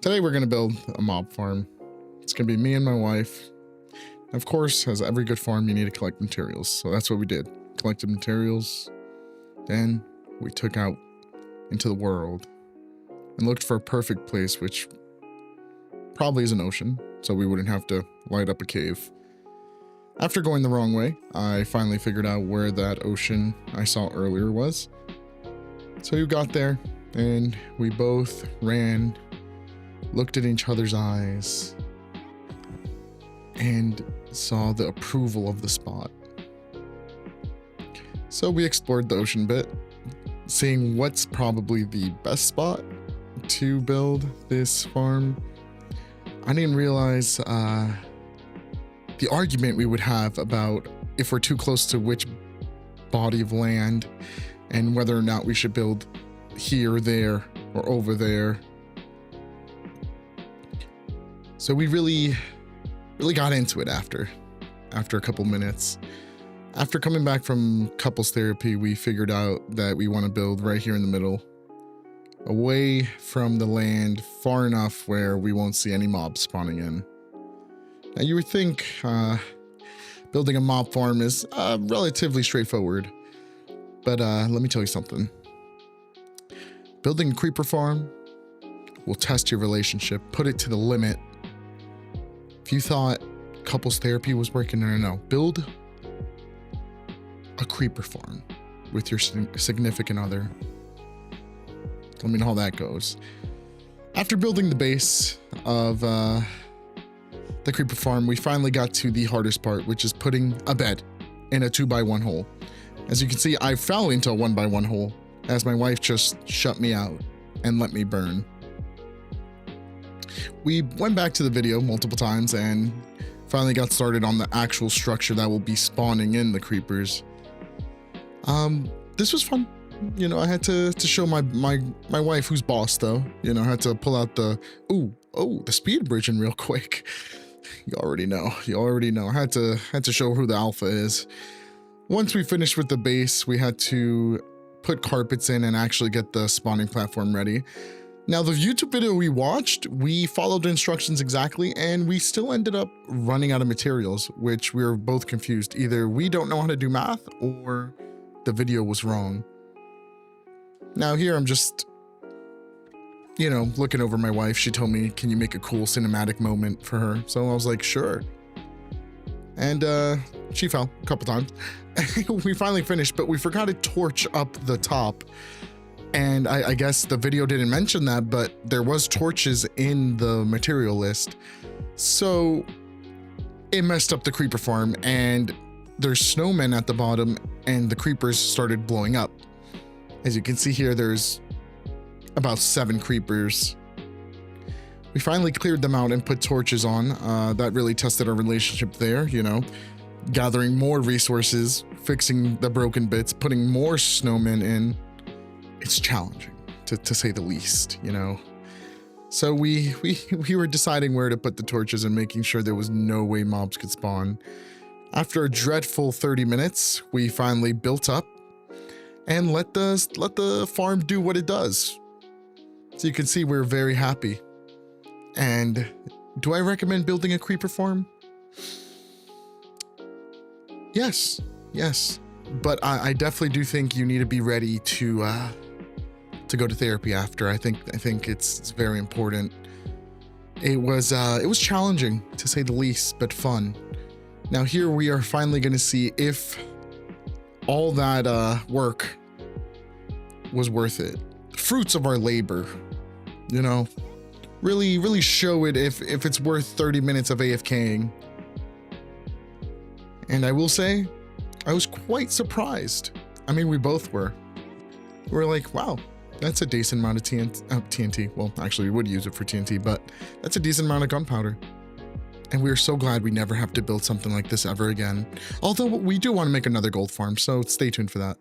Today we're going to build a mob farm. It's going to be me and my wife. Of course, as every good farm, you need to collect materials. So that's what we did. Collected materials. Then we took out into the world and looked for a perfect place, which probably is an ocean, so we wouldn't have to light up a cave. After going the wrong way, I finally figured out where that ocean I saw earlier was. So we got there and we both ran, looked at each other's eyes, and saw the approval of the spot. So we explored the ocean bit, seeing what's probably the best spot to build this farm. I didn't realize the argument we would have about if we're too close to which body of land and whether or not we should build here or there or over there. So we really got into it after a couple minutes. After coming back from couples therapy, we figured out that we want to build right here in the middle, away from the land, far enough where we won't see any mobs spawning in. Now you would think building a mob farm is relatively straightforward, but let me tell you something. Building a creeper farm will test your relationship, put it to the limit. If you thought couples therapy was working, no. Build a creeper farm with your significant other. Let me know how that goes. After building the base of the creeper farm, we finally got to the hardest part, which is putting a bed in a 2x1 hole. As you can see, I fell into a 1x1 hole as my wife just shut me out and let me burn. We went back to the video multiple times and finally got started on the actual structure that will be spawning in the creepers. This was fun. You know, I had to show my wife who's boss though. You know, I had to pull out the the speed bridging real quick. You already know. I had to show who the alpha is. Once we finished with the base, we had to put carpets in and actually get the spawning platform ready. Now, the YouTube video we watched, we followed the instructions exactly, and we still ended up running out of materials, which we were both confused. Either we don't know how to do math or the video was wrong. Now here I'm just, you know, looking over my wife. She told me, can you make a cool cinematic moment for her? So I was like, sure. And she fell a couple times. We finally finished, but we forgot to torch up the top. And I guess the video didn't mention that, but there was torches in the material list. So it messed up the creeper farm, and there's snowmen at the bottom and the creepers started blowing up. As you can see here, there's about 7 creepers. We finally cleared them out and put torches on. That really tested our relationship there, you know, gathering more resources, fixing the broken bits, putting more snowmen in. It's challenging to say the least, you know. So we were deciding where to put the torches and making sure there was no way mobs could spawn. After a dreadful 30 minutes, we finally built up and let the farm do what it does. So you can see we're very happy. And do I recommend building a creeper farm? Yes. But I definitely do think you need to be ready to go to therapy after. I think it's very important. It was challenging to say the least, but fun. Now here we are finally going to see if all that work was worth it. Fruits of our labor, you know, really show it if it's worth 30 minutes of AFKing. And I will say, I was quite surprised. I mean, we both were. We were like, wow, that's a decent amount of TNT. Well, actually, we would use it for TNT, but that's a decent amount of gunpowder. And we are so glad we never have to build something like this ever again. Although we do want to make another gold farm, so stay tuned for that.